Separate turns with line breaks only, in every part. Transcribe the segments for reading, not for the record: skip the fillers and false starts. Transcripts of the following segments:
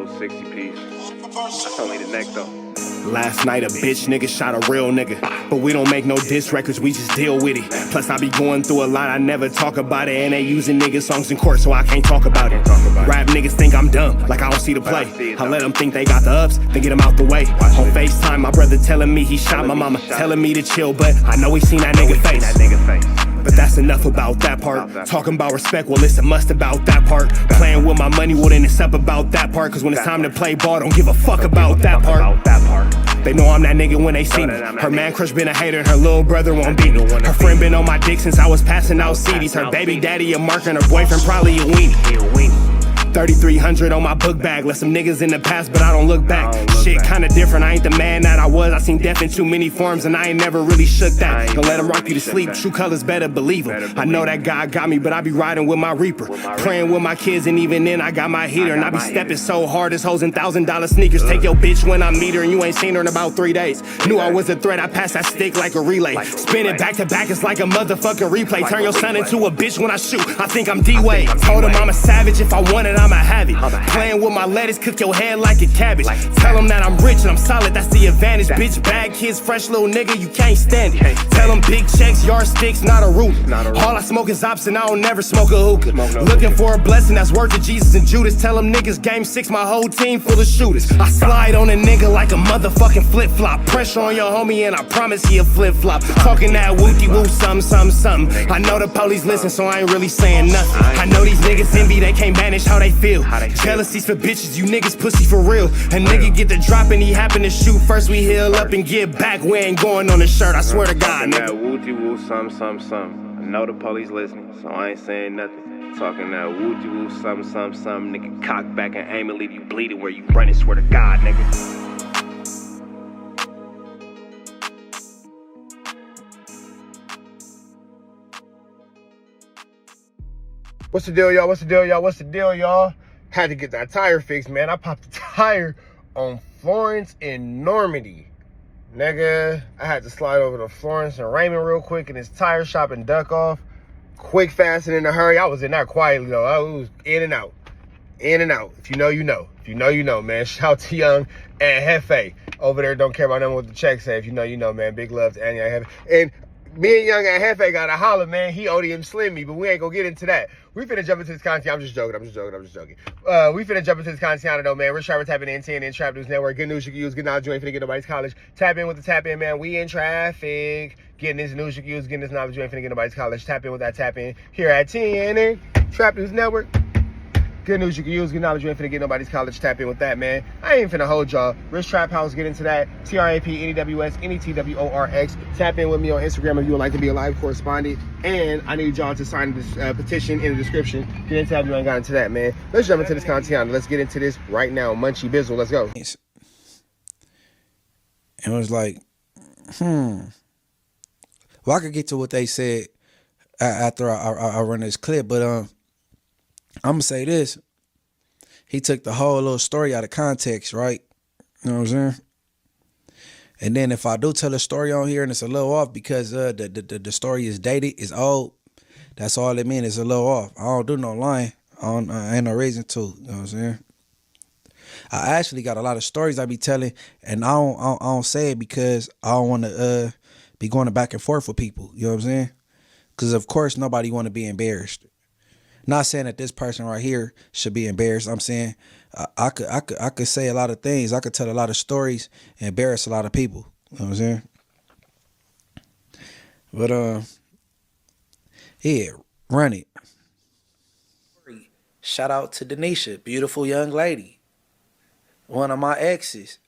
little 60 piece. That's only the neck though.
Last night a bitch nigga shot a real nigga, but we don't make no diss records, we just deal with it. Plus I be going through a lot, I never talk about it, and they using nigga songs in court, so I can't talk about it. Rap niggas think I'm dumb, like I don't see the play. I let them think they got the ups, then get them out the way. On FaceTime, my brother telling me he shot my mama, telling me to chill, but I know he seen that nigga face. But that's enough about that part. Talking about respect, well it's a must about that part. Playing with my money, well then it's up about that part. Cause when it's time to play ball, don't give a fuck about that part. They know I'm that nigga when they see me. Her man crush been a hater and her little brother won't beat me. Her friend been on my dick since I was passing out CDs. Her baby daddy a mark and her boyfriend probably a weenie. 3,300 on my book bag. Let some niggas in the past, but I don't look back. Shit kinda different, I ain't the man that I was. I seen death in too many forms and I ain't never really shook that. Don't let them rock you to sleep, true colors better believe them. I know that God got me, but I be riding with my reaper. Praying with my kids and even then I got my heater. And I be stepping so hard, it's hoes in $1,000 sneakers. Take your bitch when I meet her and you ain't seen her in about 3 days. Knew I was a threat, I passed that stick like a relay. Spin it back to back, it's like a motherfucking replay. Turn your son into a bitch when I shoot, I think I'm D-Wade. Told him I'm a savage, if I want it, I'ma have it. Playing with my lettuce, cook your head like a cabbage. Tell them that I'm rich and I'm solid, that's the advantage. Bitch, bad kids, fresh little nigga, you can't stand it. Tell them big checks, yardsticks, not a ruler. All I smoke is ops and I don't never smoke a hookah. Looking for a blessing that's worth it, Jesus and Judas. Tell them niggas game 6, my whole team full of shooters. I slide on a nigga like a motherfucking flip-flop. Pressure on your homie and I promise he a flip-flop. Talking that wooty-woo, something. I know the police listen, so I ain't really saying nothing. I know these niggas envy, they can't manage how they feel. Jealousy's for bitches, you niggas pussy for real. A nigga get the drop and he happen to shoot. First we heal up and get back, we ain't going on the shirt, I swear to God, nigga.
That wooty-woo, something. I know the police listening, so I ain't saying nothing. Talking that wooty-woo, something. Nigga, cock back and aim and leave you bleeding where you running, swear to God, nigga.
What's the deal, y'all? Had to get that tire fixed, man. I popped the tire on Florence in Normandy. Nigga, I had to slide over to Florence and Raymond real quick in his tire shop and duck off. Quick, fast, and in a hurry. I was in there quietly, though. I was in and out. If you know, you know. If you know, you know, man. Shout out to Young and Hefe. Over there, don't care about nothing with the check say. If you know, you know, man. Big love to Annie and Hefe. And me and Young and Hefe got a holler, man. He ODM slim me, but we ain't gonna get into that. We finna jump into this content. I'm just joking. We finna jump into this content, though, man. We're trying to tap in NTN and Trap News Network. Good news you can use. Good knowledge you ain't finna get nobody's college. Tap in with the tap in, man. We in traffic. Getting this news you can use. Getting this knowledge you ain't finna get nobody's college. Tap in with that tap in here at TNN Trap News Network. Good news you can use. Good knowledge you ain't finna get nobody's college. Tap in with that, man. I ain't finna hold y'all. Rich Trap House, get into that. TRAP, NEWS, Tap in with me on Instagram if you would like to be a live correspondent. And I need y'all to sign this petition in the description. Get into that if you ain't got into that, man. Let's jump into this content. Let's get into this right now. Munchie Bizzle, let's go.
And it was like, Well, I could get to what they said after I run this clip, but I'm gonna say this. He took the whole little story out of context, right? You know what I'm saying? And then if I do tell a story on here and it's a little off because the story is dated, it's old, that's all it means. It's a little off. I don't do no lying. I ain't no reason to. You know what I'm saying? I actually got a lot of stories I be telling, and I don't say it because I don't want to be going back and forth with people. You know what I'm saying? Because of course nobody want to be embarrassed. Not saying that this person right here should be embarrassed. I'm saying I could say a lot of things. I could tell a lot of stories and embarrass a lot of people. You know what I'm saying? But yeah, run it. Shout out to Denisha, beautiful young lady. One of my exes.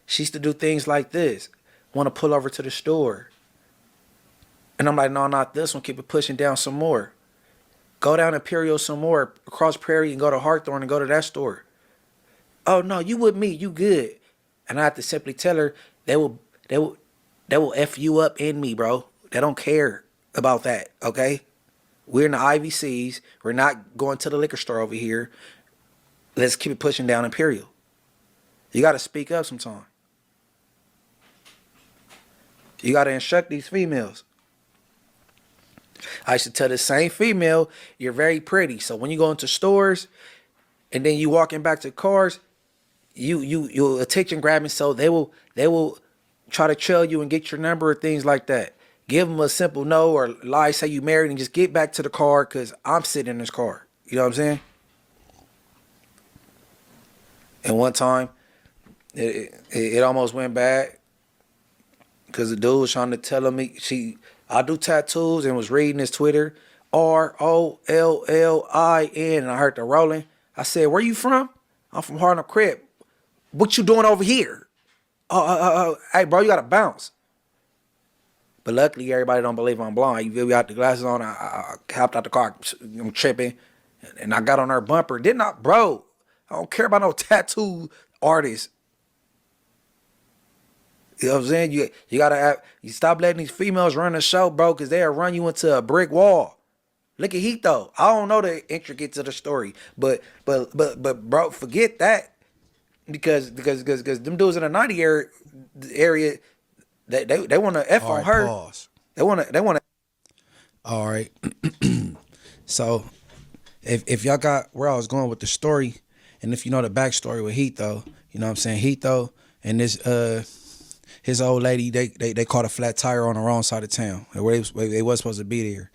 She used to do things like this. Want to pull over to the store. And I'm like, no, not this one. Keep it pushing down some more. Go down Imperial some more, across Prairie and go to Hawthorne and go to that store. Oh no, you with me, you good. And I have to simply tell her they will F you up in me, bro. They don't care about that, okay? We're in the IVCs. We're not going to the liquor store over here. Let's keep it pushing down Imperial. You got to speak up sometime. You got to instruct these females. I used to tell the same female, you're very pretty. So when you go into stores and then you walking back to cars, you attention grabbing, so they will try to trail you and get your number or things like that. Give them a simple no or lie, say you married, and just get back to the car because I'm sitting in this car. You know what I'm saying? And one time, it almost went bad because the dude was trying to tell me I do tattoos and was reading his Twitter, ROLLIN, and I heard the rolling. I said, "Where you from?" "I'm from Harlem Crib." "What you doing over here?" Hey, bro, you gotta bounce. But luckily, everybody don't believe I'm blind. You feel me? Got the glasses on. I hopped out the car. I'm tripping, and I got on her bumper. Didn't I, bro? I don't care about no tattoo artist. You know what I'm saying? You gotta stop letting these females run the show, bro, because they'll run you into a brick wall. Look at Heath though. I don't know the intricacies of the story, but bro, forget that because them dudes in the 90 area they want to F
All
on
right,
her.
pause.
They want to.
All right. So, if y'all got where I was going with the story, and if you know the backstory with Heath though, you know what I'm saying, Heath though, and this his old lady, they caught a flat tire on the wrong side of town, where they was supposed to be there.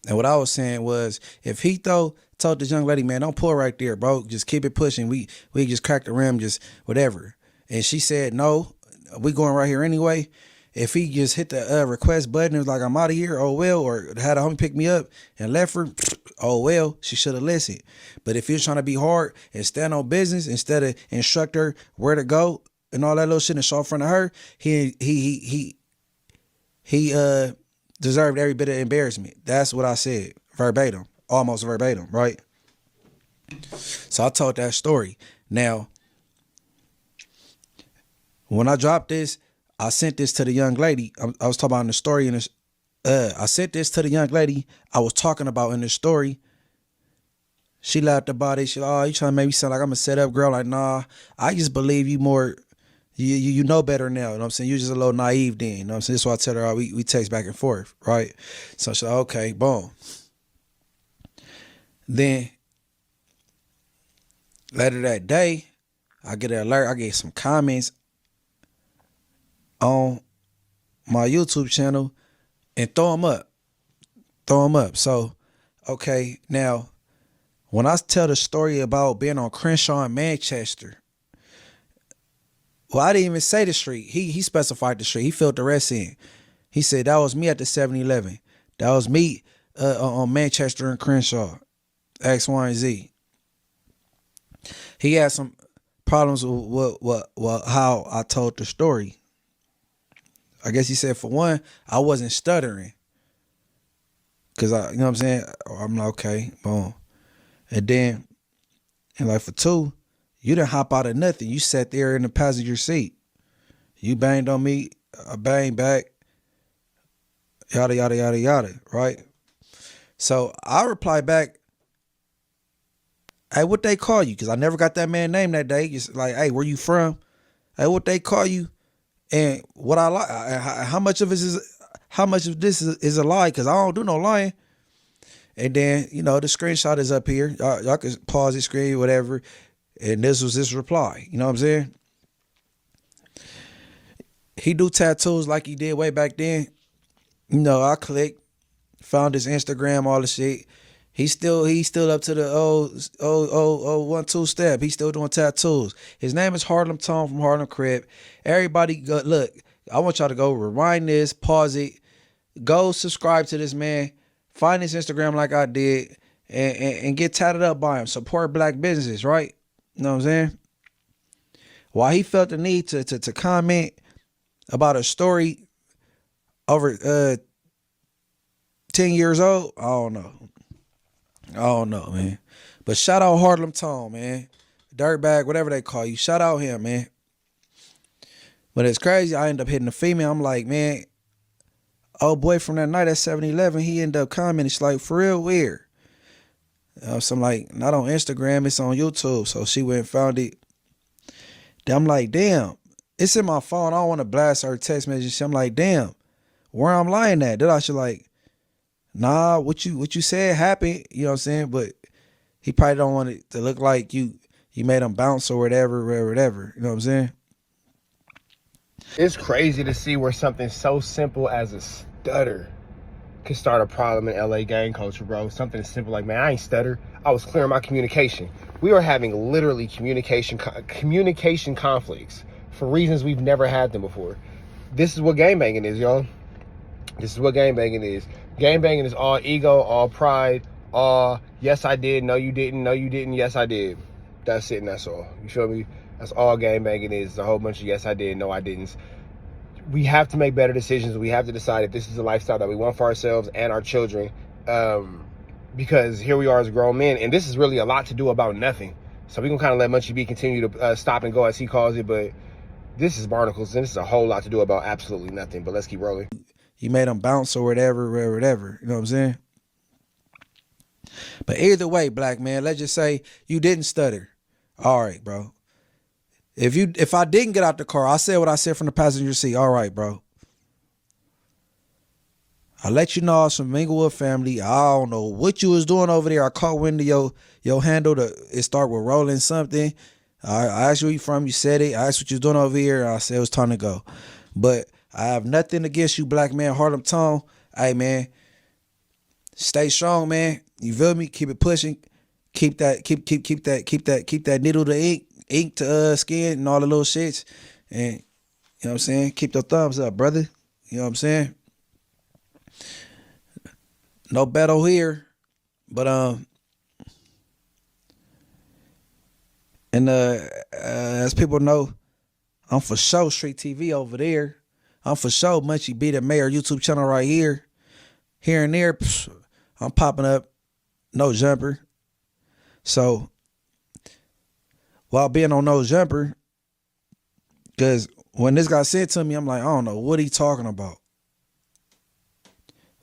And what I was saying was, if Heath though told this young lady, man, don't pull right there, bro, just keep it pushing. We just crack the rim, just whatever. And she said, no, we going right here anyway. If he just hit the request button and was like, I'm out of here, oh well, or had a homie pick me up and left her, oh well, she should have listened. But if you're trying to be hard and stand on business instead of instruct her where to go and all that little shit and show in front of her, he deserved every bit of embarrassment. That's what I said, verbatim, almost verbatim, right? So I told that story. Now, when I dropped this, I sent this to the young lady. I was talking about in the story, and I sent this to the young lady I was talking about in the story. She laughed about it. She like, oh, you trying to make me sound like I'm a set up girl? Like, nah, I just believe you more. You know better now. You know what I'm saying? You're just a little naive then. You know what I'm saying? That's why I tell her, we text back and forth, right? So she's like, okay, boom. Then later that day, I get an alert. I get some comments on my YouTube channel and throw them up. So, okay, now, when I tell the story about being on Crenshaw in Manchester, well, I didn't even say the street. He specified the street. He filled the rest in. He said, that was me at the 7-Eleven. That was me on Manchester and Crenshaw, X, Y, and Z. He had some problems with how I told the story. I guess he said, for one, I wasn't stuttering. Cause you know what I'm saying? I'm like, okay, boom. And then, and like for two, you didn't hop out of nothing. You sat there in the passenger seat. You banged on me, I banged back, yada, yada, yada, yada, right? So I replied back, hey, what they call you? Cause I never got that man name that day. Just like, hey, where you from? Hey, what they call you? And what I like, how much of this is a lie? Because I don't do no lying. And then, you know, the screenshot is up here. Y'all can pause the screen, whatever. And this was his reply. You know what I'm saying? He do tattoos like he did way back then. You know, I clicked, found his Instagram, all the shit. He's still up to the old 1-2 step. He's still doing tattoos. His name is Harlem Tone from Harlem Crib. Everybody go look. I want y'all to go rewind this, pause it, go subscribe to this man, find his Instagram like I did, and get tatted up by him. Support black businesses, right? You know what I'm saying? While he felt the need to comment about a story over 10 years old, I don't know, man. But shout out Harlem Tone, man. Dirtbag, whatever they call you. Shout out him, man. But it's crazy. I end up hitting a female. I'm like, man, old boy from that night at 7-Eleven, he ended up commenting. It's like, for real weird. So I'm like, not on Instagram, it's on YouTube. So she went and found it. Then I'm like, damn, it's in my phone. I don't want to blast her text message. I'm like, damn, where I'm lying at? Then I should like, what you said happened, you know what I'm saying? But he probably don't want it to look like you
he made them bounce or whatever. You know what I'm saying?
It's crazy to see where something so simple as a stutter could start a problem in LA gang culture, bro. Something as simple like, man, I ain't stutter. I was clearing my communication. We are having literally communication conflicts for reasons we've never had them before. This is what gangbanging is, y'all. This is what gangbanging is. Gangbanging is all ego, all pride, all yes I did, no you didn't, no you didn't, yes I did. That's it and that's all. You feel me? That's all gangbanging is. It's a whole bunch of yes I did, no I didn't. We have to make better decisions. We have to decide if this is the lifestyle that we want for ourselves and our children. Because here we are as grown men, and this is really a lot to do about nothing. So we can kind of let Munchie B continue to stop and go as he calls it, but this is Barnacles, and this is a whole lot to do about absolutely nothing. But let's keep rolling.
He made them bounce or whatever. You know what I'm saying? But either way, black man, let's just say you didn't stutter. All right, bro. If I didn't get out the car, I said what I said from the passenger seat. All right, bro. I let you know I was from Minglewood family. I don't know what you was doing over there. I caught wind of your handle. It start with rolling something. I asked you where you from. You said it. I asked what you was doing over here. I said it was time to go. But I have nothing against you, black man. Harlem Tone. Hey, man. Stay strong, man. You feel me? Keep it pushing. Keep that needle to ink to skin and all the little shits. And you know what I'm saying? Keep your thumbs up, brother. You know what I'm saying? No battle here. But and as people know, I'm for sure Street TV over there. I'm for sure Munchie B, the Mayor YouTube channel right here. Here and there, I'm popping up. No Jumper. So while being on No Jumper, because when this got sent to me, I'm like, I don't know what he talking about.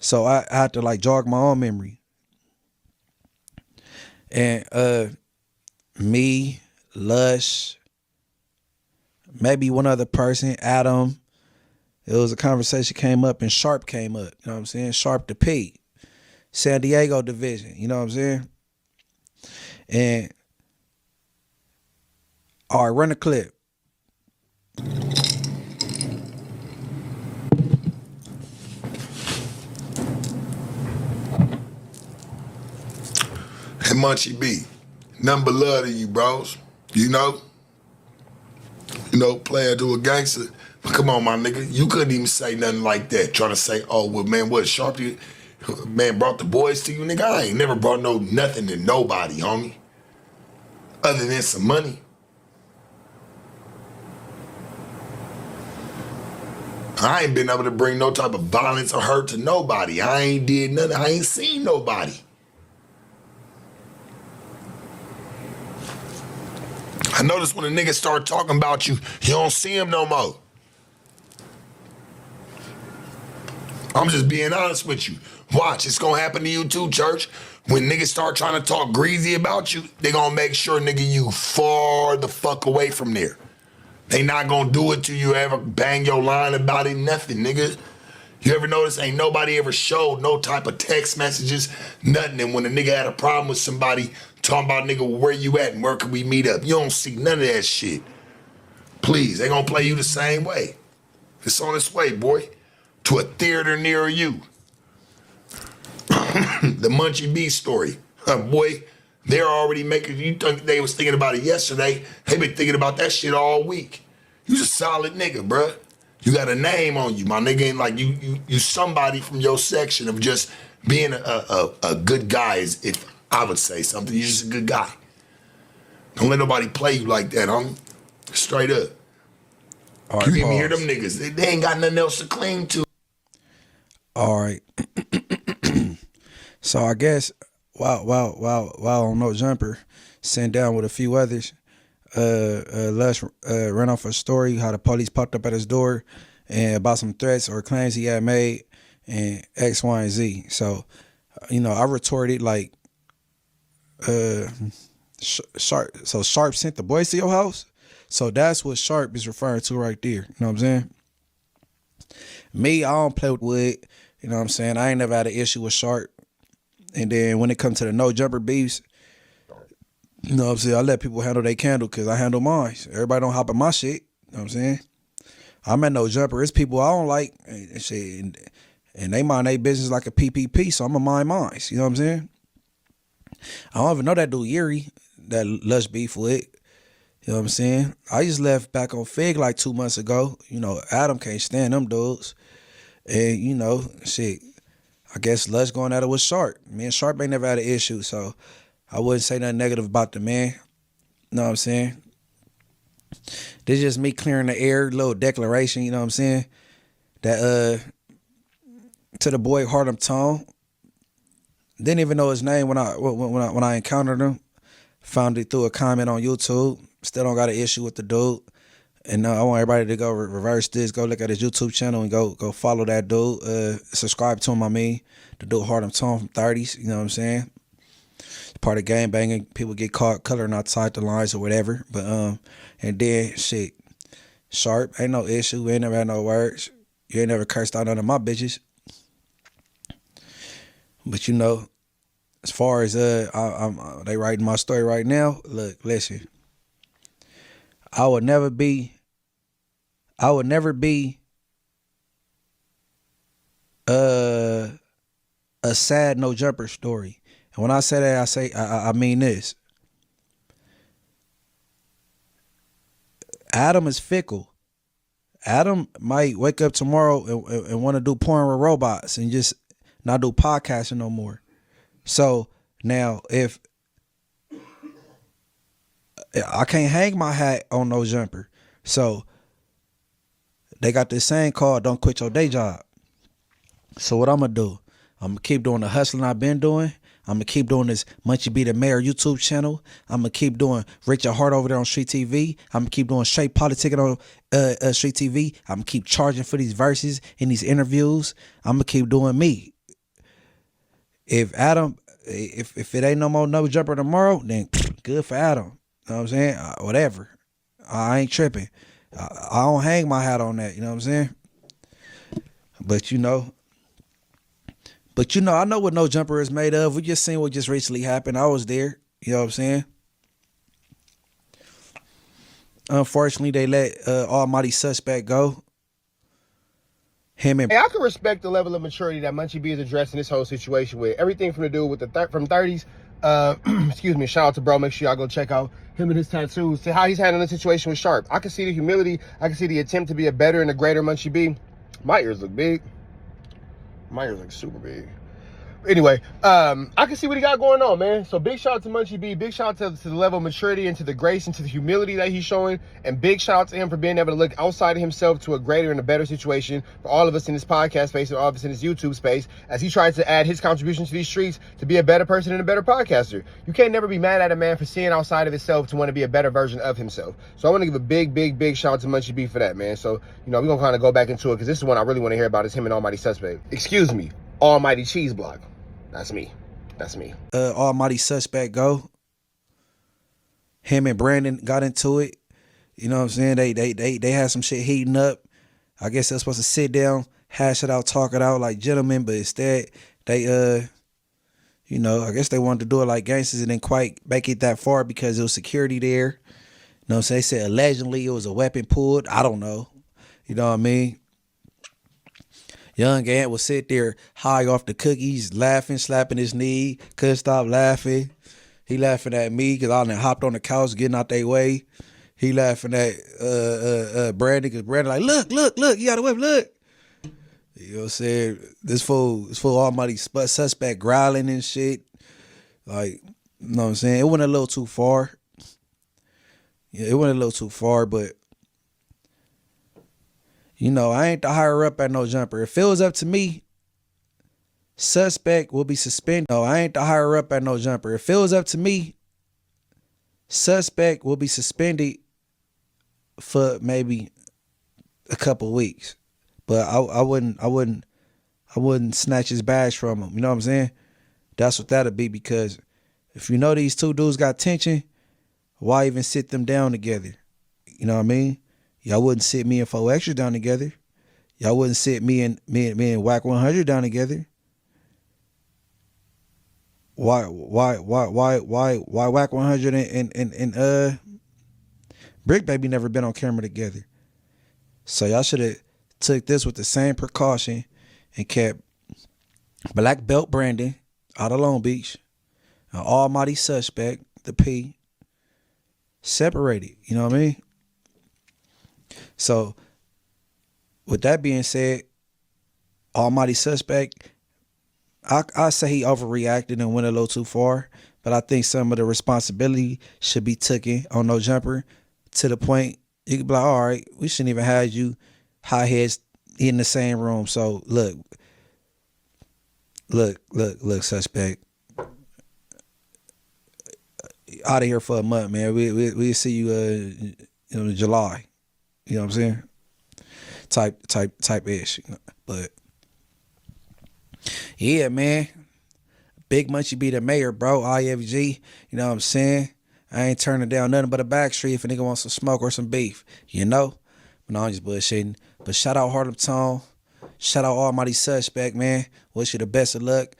So I had to like jog my own memory. And me, Lush, maybe one other person, Adam. It was a conversation came up and Sharp came up. You know what I'm saying? Sharp the P. San Diego division. You know what I'm saying? And all right, run the clip.
And Munchie B, nothing but love to you, bros. You know, playing to a gangster. Come on, my nigga. You couldn't even say nothing like that. Trying to say, oh, well, man, what, Sharp, man, brought the boys to you, nigga? I ain't never brought nothing to nobody, homie. Other than some money. I ain't been able to bring no type of violence or hurt to nobody. I ain't did nothing. I ain't seen nobody. I noticed when a nigga start talking about you, you don't see him no more. I'm just being honest with you. Watch, it's gonna happen to you too, church. When niggas start trying to talk greasy about you, they gonna make sure, nigga, you far the fuck away from there. They not gonna do it to you, ever bang your line about it, nothing, nigga. You ever notice ain't nobody ever showed no type of text messages, nothing. And when a nigga had a problem with somebody talking about, nigga, where you at and where can we meet up? You don't see none of that shit. Please, they gonna play you the same way. It's on its way, boy, to a theater near you. The Munchie B story. Boy, they're already making, you think they was thinking about it yesterday. They been thinking about that shit all week. You's a solid nigga, bruh. You got a name on you, my nigga. And like you somebody from your section of just being a good guy, is if I would say something. You're just a good guy. Don't let nobody play you like that, homie. Straight up.
All right,
you even
pause.
hear them niggas. They ain't got nothing else to cling to.
All right. So I guess while on No Jumper, sitting down with a few others, Lush ran off a story how the police popped up at his door and about some threats or claims he had made and X, Y, and Z. So, I retorted like, Sharp. So Sharp sent the boys to your house. So that's what Sharp is referring to right there. You know what I'm saying? Me, I don't play with wood. You know what I'm saying? I ain't never had an issue with Sharp. And then when it comes to the No Jumper beefs, You know what I'm saying? I let people handle their candle because I handle mine. Everybody don't hop in my shit. You know what I'm saying? I'm at no jumper. It's people I don't like and shit, and they mind their business like a PPP, so I'm going to mind mine. You know what I'm saying? I don't even know that dude Yuri, that Lush beef with. You know what I'm saying? I just left back on Fig like 2 months ago. You know, Adam can't stand them dudes. And, you know, shit, I guess Lush going at it with Sharp. Me and Sharp ain't never had an issue, so I wouldn't say nothing negative about the man. You know what I'm saying? This is just me clearing the air, little declaration, you know what I'm saying? That, to the boy Harlem Tone. Didn't even know his name when I encountered him. Found it through a comment on YouTube. Still don't got an issue with the dude. And I want everybody to go reverse this. Go look at his YouTube channel and go follow that dude. Subscribe to him, the dude Harlem Tone from 30s. You know what I'm saying? It's part of gang banging. People get caught coloring outside the lines or whatever. But and then shit, Sharp, ain't no issue. We ain't never had no words. You ain't never cursed out none of my bitches. But you know, as far as they writing my story right now. Look, listen. I would never be a sad no jumper story. And when I say that, I mean this. Adam is fickle. Adam might wake up tomorrow and want to do porn with robots and just not do podcasting no more. So now if I can't hang my hat on no jumper. So they got this saying called don't quit your day job. So what I'm going to do, I'm going to keep doing the hustling I've been doing. I'm going to keep doing this Munchie Be the Mayor YouTube channel. I'm going to keep doing Richard Hart over there on Street TV. I'm going to keep doing straight politicking on Street TV. I'm going to keep charging for these verses in these interviews. I'm going to keep doing me. If it ain't no more no jumper tomorrow, then good for Adam. You know what I'm saying? Whatever. I ain't tripping. I don't hang my hat on that. You know what I'm saying? But you know, I know what no jumper is made of. We just seen what just recently happened. I was there. You know what I'm saying? Unfortunately, they let Almighty Suspect go. Him and
Hey, I can respect the level of maturity that Munchie B is addressing this whole situation with. Everything from the dude with the from 30s. Excuse me. Shout out to bro. Make sure y'all go check out him and his tattoos. To how he's handling the situation with Sharp. I can see the humility. I can see the attempt to be a better and a greater Munchie B. My ears look big. My ears look super big. Anyway, I can see what he got going on, man. So big shout out to Munchie B. Big shout out to the level of maturity and to the grace and to the humility that he's showing. And big shout out to him for being able to look outside of himself to a greater and a better situation for all of us in this podcast space and all of us in this YouTube space as he tries to add his contribution to these streets to be a better person and a better podcaster. You can't never be mad at a man for seeing outside of himself to want to be a better version of himself. So I want to give a big shout out to Munchie B for that, man. So, you know, we're going to kind of go back into it because this is one I really want to hear about is him and Almighty Suspect. Excuse me, Almighty Cheese Block. That's me.
Almighty Suspect go. Him and Brandon got into it. You know what I'm saying? They had some shit heating up. I guess they're supposed to sit down, hash it out, talk it out like gentlemen, but instead they you know, I guess they wanted to do it like gangsters and didn't quite make it that far because there was security there. You know what I'm saying? They said allegedly it was a weapon pulled. I don't know. You know what I mean? Young Ant would sit there high off the cookies, laughing, slapping his knee. Couldn't stop laughing. He laughing at me because I done hopped on the couch getting out their way. He laughing at Brandon because Brandon like, look, you got a whip, look. You know what I'm saying? This fool Almighty Suspect growling and shit. Like, you know what I'm saying? It went a little too far. Yeah, it went a little too far, but you know, I ain't the higher up at no jumper. If it was up to me, Suspect will be suspended. No, I ain't the higher up at no jumper. If it was up to me, Suspect will be suspended for maybe a couple weeks. But I wouldn't snatch his badge from him. You know what I'm saying? That's what that'd be, because if you know these two dudes got tension, why even sit them down together? You know what I mean? Y'all wouldn't sit me and 4Extra down together. Y'all wouldn't sit me and Wack 100 down together. Wack 100 and Brick Baby never been on camera together. So y'all should have took this with the same precaution and kept Black Belt Brandon out of Long Beach, an Almighty Suspect, the P, separated. You know what I mean? So with that being said, Almighty Suspect, I say he overreacted and went a little too far, but I think some of the responsibility should be taken on No Jumper to the point you could be like, all right, we shouldn't even have you high heads in the same room. So look, Suspect, out of here for a month, man. We see you in July. You know what I'm saying? Type ish, but. Yeah, man. Big Munchie be the mayor, bro. IFG. You know what I'm saying? I ain't turning down nothing but a back street if a nigga wants some smoke or some beef. You know? But no, I'm just bullshitting. But shout out Harlem Tone. Shout out Almighty Suspect, man. Wish you the best of luck.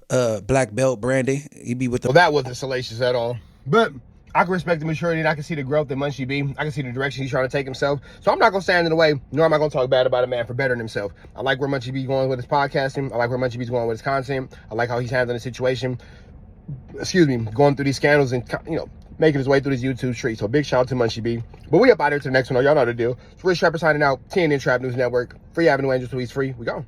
Black Belt Brandy. He be with the...
Well, that wasn't salacious at all. But I can respect the maturity and I can see the growth that Munchie be. I can see the direction he's trying to take himself. So I'm not going to stand in the way, nor am I going to talk bad about a man for bettering himself. I like where Munchie B's going with his podcasting. I like where Munchie B's going with his content. I like how he's handling the situation. Going through these scandals and, you know, making his way through this YouTube street. So big shout out to Munchie B. But we up out here to the next one. Y'all know the deal. It's Rich Trapper signing out. TNN Trap News Network. Free Avenue Angels, so he's free. We gone.